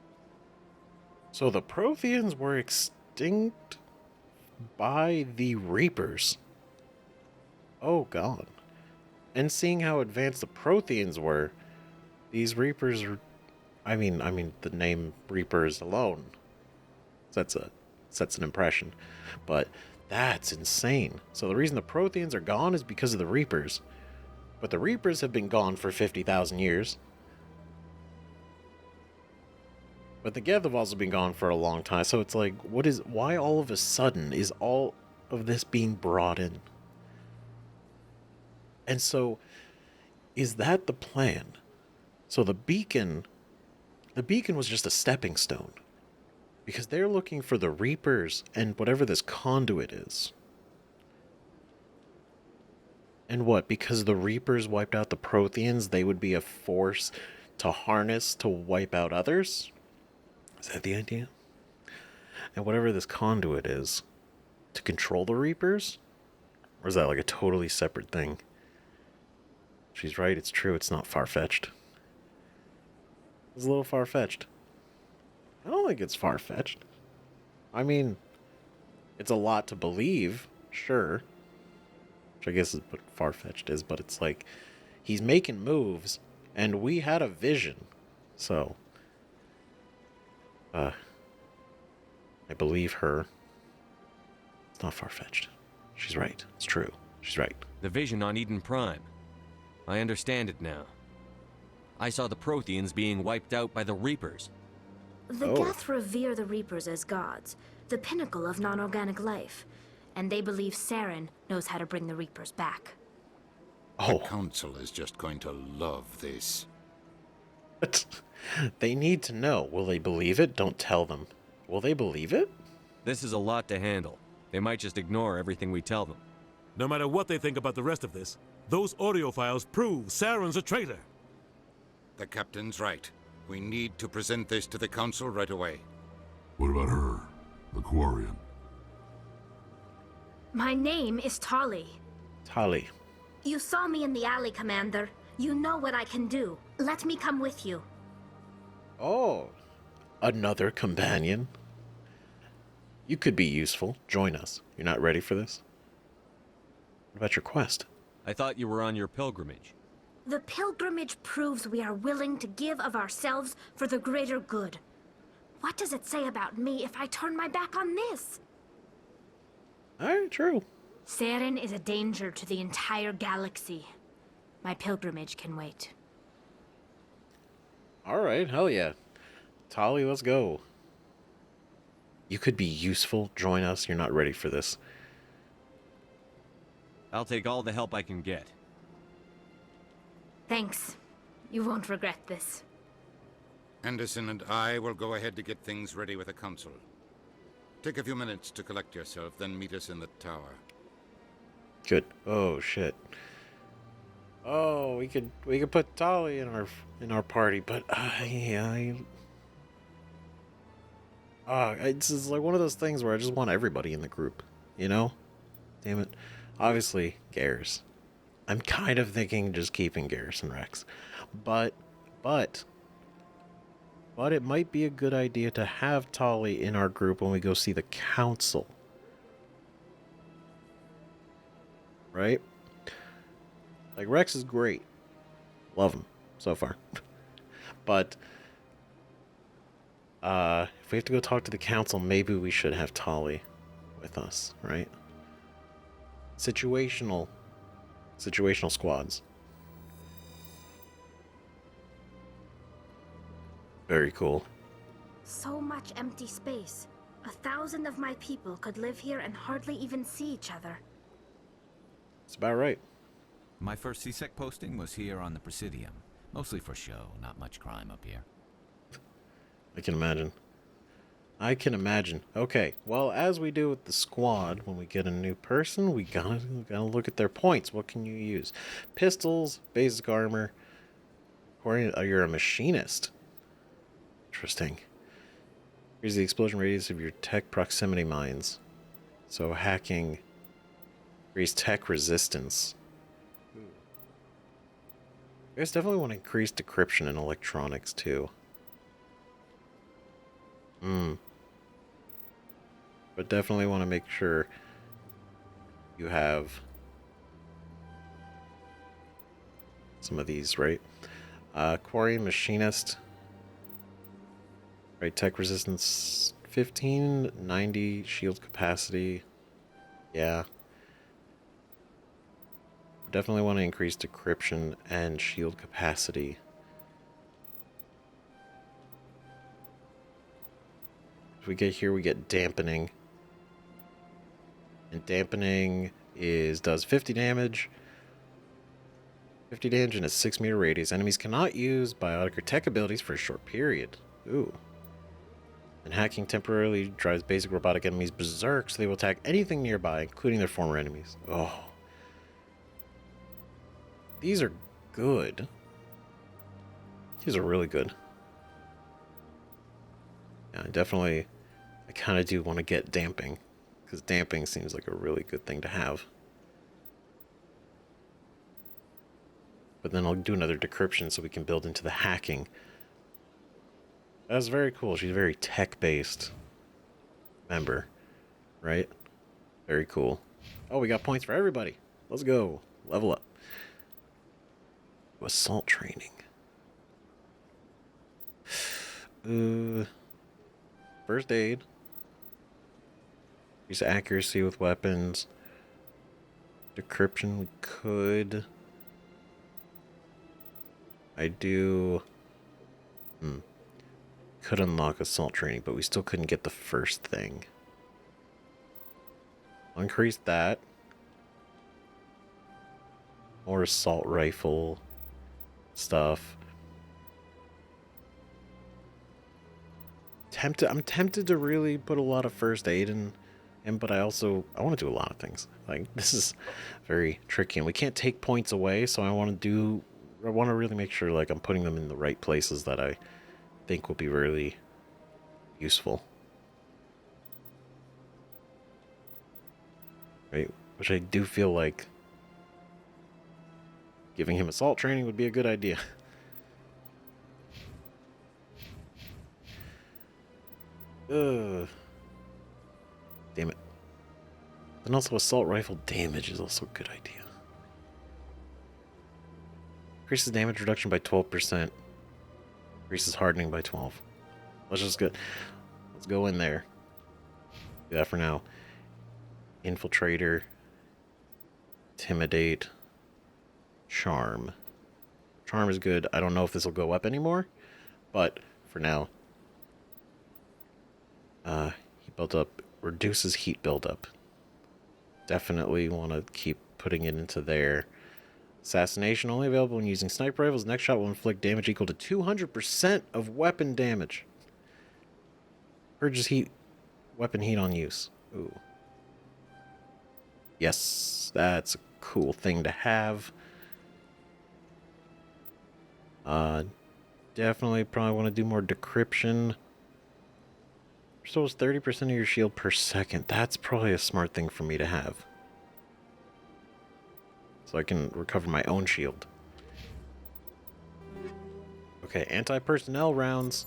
So the Protheans were extinct by the Reapers. Oh god. And seeing how advanced the Protheans were, these Reapers are... I mean, the name Reapers alone sets an impression. But that's insane. So the reason the Protheans are gone is because of the Reapers. But the Reapers have been gone for 50,000 years. But the Geth have also been gone for a long time. So it's like, why all of a sudden is all of this being brought in? And so, is that the plan? So the beacon was just a stepping stone. Because they're looking for the Reapers and whatever this conduit is. And what? Because the Reapers wiped out the Protheans, they would be a force to harness to wipe out others? Is that the idea? And whatever this conduit is, to control the Reapers? Or is that like a totally separate thing? She's right, it's true, it's not far-fetched. It's a little far-fetched. I don't think it's far-fetched. I mean, it's a lot to believe, sure. Which I guess is what far-fetched is, but it's like, he's making moves, and we had a vision. So, I believe her. It's not far-fetched. She's right. It's true. She's right. The vision on Eden Prime. I understand it now. I saw the Protheans being wiped out by the Reapers. The Geth revere the Reapers as gods, the pinnacle of non-organic life. And they believe Saren knows how to bring the Reapers back. The Council is just going to love this. They need to know. Will they believe it? Don't tell them. Will they believe it? This is a lot to handle. They might just ignore everything we tell them. No matter what they think about the rest of this, those audio files prove Saren's a traitor. The Captain's right. We need to present this to the Council right away. What about her? The Quarian? My name is Tali. Tali. You saw me in the alley, Commander. You know what I can do. Let me come with you. Oh, another companion. You could be useful. Join us. You're not ready for this? What about your quest? I thought you were on your pilgrimage. The pilgrimage proves we are willing to give of ourselves for the greater good. What does it say about me if I turn my back on this? Alright, true. Saren is a danger to the entire galaxy. My pilgrimage can wait. Alright, hell yeah. Tali, let's go. You could be useful. Join us. You're not ready for this. I'll take all the help I can get. Thanks. You won't regret this. Anderson and I will go ahead to get things ready with the Council. Take a few minutes to collect yourself, then meet us in the tower. Good. Oh shit. Oh, we could put Tali in our party, but it's just like one of those things where I just want everybody in the group, you know? Damn it. Obviously, Garrus. I'm kind of thinking just keeping Garrus and Rex. But it might be a good idea to have Tali in our group when we go see the Council. Right? Like, Rex is great. Love him so far. But if we have to go talk to the Council, maybe we should have Tali with us, right? Situational squads. Very cool. So much empty space. 1,000 of my people could live here and hardly even see each other. It's about right. My first CSEC posting was here on the Presidium. Mostly for show, not much crime up here. I can imagine. Okay, well, as we do with the squad, when we get a new person, we gotta look at their points. What can you use? Pistols, basic armor. You're a machinist. Interesting. Here's the explosion radius of your tech proximity mines. So hacking Increase tech resistance. You guys definitely want to increase decryption in electronics too. But definitely want to make sure you have some of these, right? Quarian machinist. Right, tech resistance 15, 90, shield capacity. Yeah. Definitely want to increase decryption and shield capacity. If we get here, we get dampening. And dampening does 50 damage. 50 damage in a 6-meter radius. Enemies cannot use biotic or tech abilities for a short period. Ooh. And hacking temporarily drives basic robotic enemies berserk, so they will attack anything nearby, including their former enemies. Oh. These are good. These are really good. Yeah, I kind of do want to get damping, because damping seems like a really good thing to have. But then I'll do another decryption so we can build into the hacking. That's very cool. She's a very tech-based member, right? Very cool. Oh, we got points for everybody. Let's go. Level up. Assault training. First aid. Use accuracy with weapons. Decryption, we could. I do. Could unlock assault training, but we still couldn't get the first thing. I'll increase that. More assault rifle stuff. I'm tempted to really put a lot of first aid in, but I want to do a lot of things. Like, this is very tricky, and we can't take points away, so I want to really make sure like I'm putting them in the right places that I think will be really useful. Right? Which I do feel like giving him assault training would be a good idea. Damn it. And also assault rifle damage is also a good idea. Increases damage reduction by 12%. Increases hardening by 12. Let's go in there. Do that for now. Infiltrator. Intimidate. Charm. Charm is good. I don't know if this will go up anymore, but for now. He built up, reduces heat buildup. Definitely want to keep putting it into there. Assassination only available when using sniper rifles. Next shot will inflict damage equal to 200% of weapon damage. Purges weapon heat on use. Ooh. Yes, that's a cool thing to have. Definitely probably want to do more decryption. Restores 30% of your shield per second. That's probably a smart thing for me to have. So I can recover my own shield. Okay, anti-personnel rounds.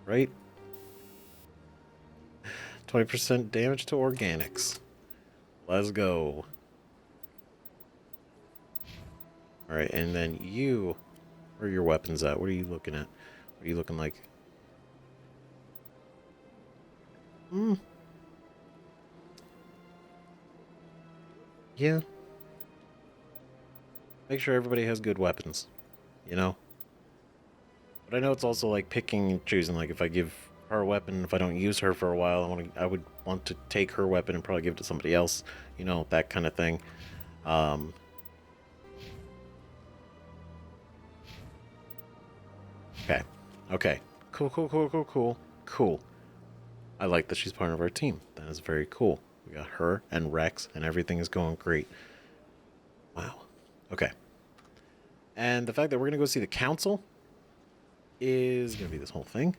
Right? 20% damage to organics. Let's go. Alright, and then you... Where are your weapons at? What are you looking at? What are you looking like? Yeah. Make sure everybody has good weapons. You know? But I know it's also like picking and choosing. Like if I give her a weapon, if I don't use her for a while, I would want to take her weapon and probably give it to somebody else. You know, that kind of thing. Okay. Okay. Cool. I like that she's part of our team. That is very cool. We got her and Rex, and everything is going great. Wow. Okay. And the fact that we're going to go see the council is going to be this whole thing.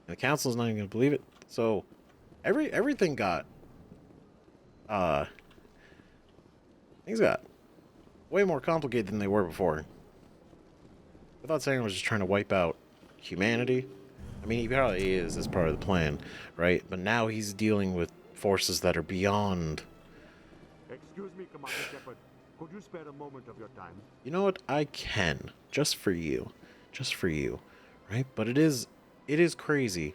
And the council is not even going to believe it. So, Everything got things got way more complicated than they were before. I thought Saren was just trying to wipe out humanity. I mean, he probably is as part of the plan, right? But now he's dealing with forces that are beyond. Excuse me, Commander Shepard. Could you spare a moment of your time? You know what? I can. Just for you. Just for you. Right? But it is crazy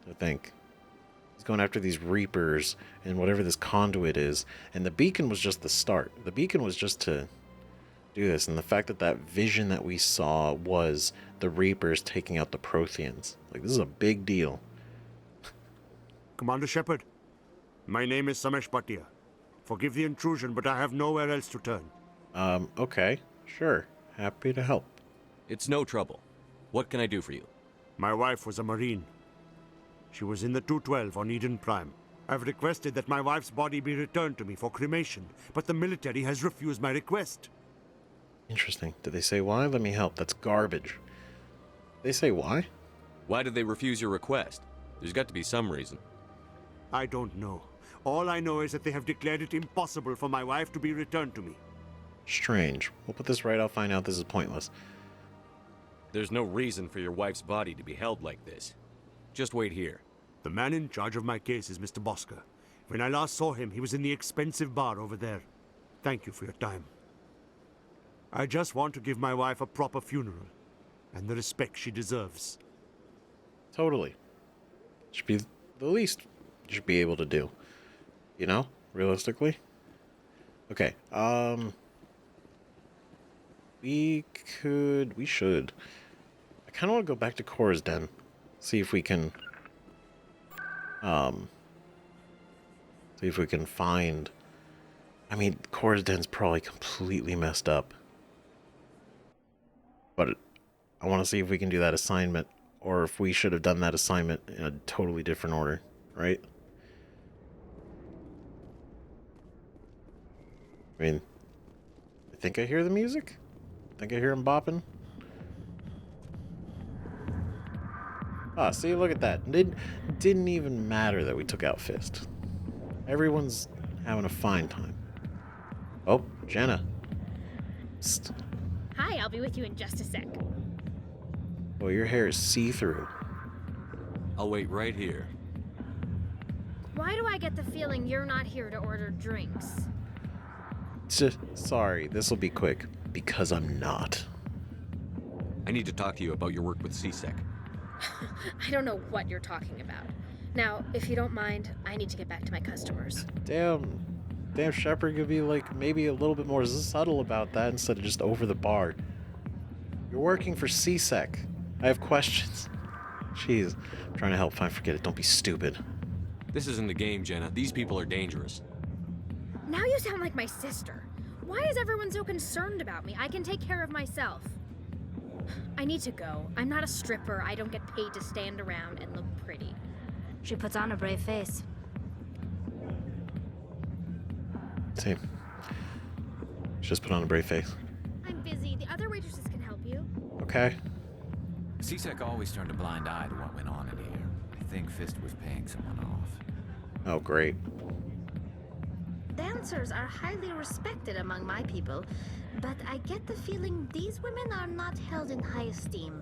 to think. He's going after these Reapers and whatever this conduit is. And the beacon was just the start. The beacon was just to do this. And the fact that that vision that we saw was the Reapers taking out the Protheans. Like, this is a big deal. Commander Shepard, my name is Samesh Bhatia. Forgive the intrusion, but I have nowhere else to turn. Okay. Sure. Happy to help. It's no trouble. What can I do for you? My wife was a Marine. She was in the 212 on Eden Prime. I've requested that my wife's body be returned to me for cremation, but the military has refused my request. Interesting. Did they say why? Let me help. That's garbage. They say why? Why did they refuse your request? There's got to be some reason. I don't know. All I know is that they have declared it impossible for my wife to be returned to me. Strange. We'll put this right. I'll find out this is pointless. There's no reason for your wife's body to be held like this. Just wait here. The man in charge of my case is Mr. Bosker. When I last saw him, he was in the expensive bar over there. Thank you for your time. I just want to give my wife a proper funeral, and the respect she deserves. Totally. Should be the least you should be able to do. You know? Realistically. Okay, we should. I kind of want to go back to Chora's den. See if we can, find. I mean, Chora's den's probably completely messed up. But I want to see if we can do that assignment, or if we should have done that assignment in a totally different order, right? I mean, I think I hear the music. I think I hear him bopping. Ah, see, look at that. Didn't even matter that we took out Fist. Everyone's having a fine time. Oh, Jenna. Psst. Hi, I'll be with you in just a sec. Oh, your hair is see-through. I'll wait right here. Why do I get the feeling you're not here to order drinks? Sorry, this'll be quick. Because I'm not. I need to talk to you about your work with CSEC. I don't know what you're talking about. Now, if you don't mind, I need to get back to my customers. Damn Shepard could be like maybe a little bit more subtle about that instead of just over the bar. You're working for CSEC. I have questions. Jeez, I'm trying to help. Fine, forget it. Don't be stupid. This isn't a game, Jenna. These people are dangerous. Now you sound like my sister. Why is everyone so concerned about me? I can take care of myself. I need to go. I'm not a stripper. I don't get paid to stand around and look pretty. She puts on a brave face. See. Just put on a brave face. I'm busy. The other waitresses can help you. Okay. CSEC always turned a blind eye to what went on in here. I think Fist was paying someone off. Oh, great. Dancers are highly respected among my people, but I get the feeling these women are not held in high esteem.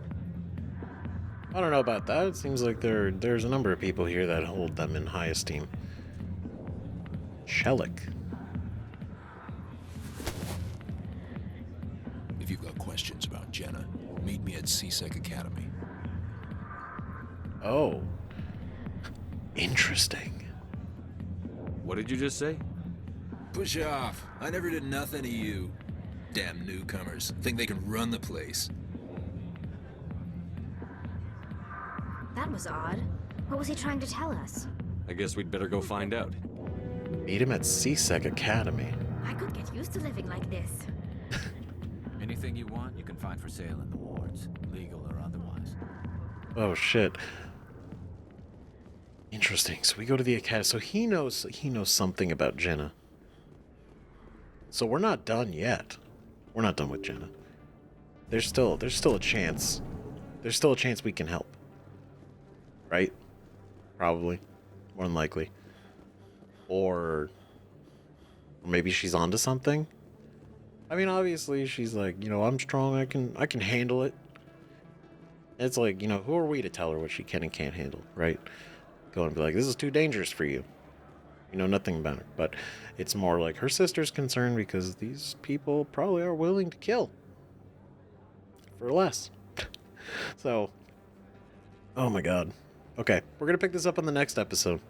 I don't know about that. It seems like there's a number of people here that hold them in high esteem. Shelik. If you've got questions about Jenna, meet me at CSEC Academy. Oh. Interesting. What did you just say? Push off. I never did nothing to you. Damn newcomers. Think they can run the place. That was odd. What was he trying to tell us? I guess we'd better go find out. Meet him at CSEC Academy. I could get used to living like this. Anything you want, you can find for sale in the wards, legal or otherwise. Oh shit. Interesting. So we go to the academy. So he knows something about Jenna. So we're not done yet. We're not done with Jenna. There's still a chance. There's still a chance we can help. Right? Probably. more than likely. Or maybe she's onto something. I mean, obviously she's like, you know, I'm strong, I can handle it. It's like, you know, who are we to tell her what she can and can't handle, right? Go and be like, this is too dangerous for you. You know nothing about her. But it's more like her sister's concerned because these people probably are willing to kill for less. So, oh my god. Okay, we're going to pick this up on the next episode,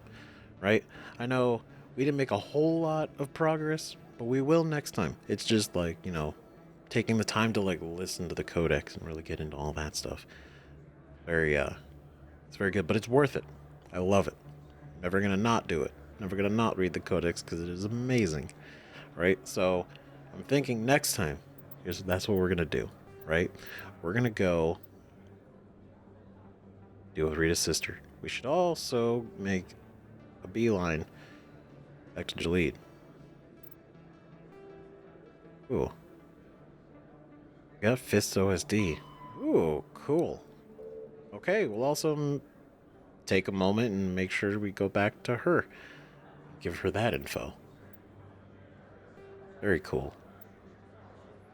right? I know we didn't make a whole lot of progress, but we will next time. It's just like, you know, taking the time to like listen to the codex and really get into all that stuff. It's very good, but it's worth it. I love it. Never going to not do it. Never going to not read the codex because it is amazing, right? So I'm thinking next time, that's what we're going to do, right? We're going to go deal with Rita's sister. We should also make a beeline back to Jalid. Ooh. We got Fist OSD. Ooh, cool. Okay, we'll also take a moment and make sure we go back to her. Give her that info. Very cool.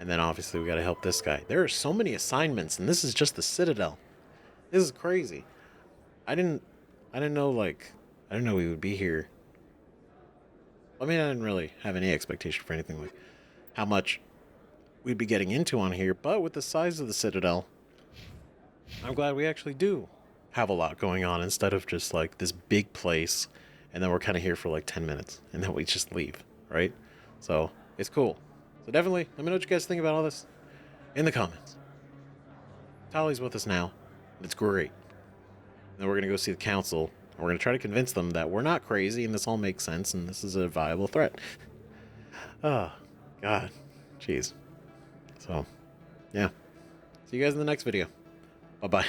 And then obviously we gotta help this guy. There are so many assignments, and this is just the Citadel. This is crazy. I didn't know we would be here. I mean, I didn't really have any expectation for anything like how much we'd be getting into on here, but with the size of the Citadel, I'm glad we actually do have a lot going on instead of just like this big place and then we're kind of here for like 10 minutes and then we just leave, right? So it's cool. So definitely let me know what you guys think about all this in the comments. Tali's with us now. It's great. Then we're going to go see the council. And we're going to try to convince them that we're not crazy and this all makes sense and this is a viable threat. Oh, God. Jeez. So, yeah. See you guys in the next video. Bye-bye.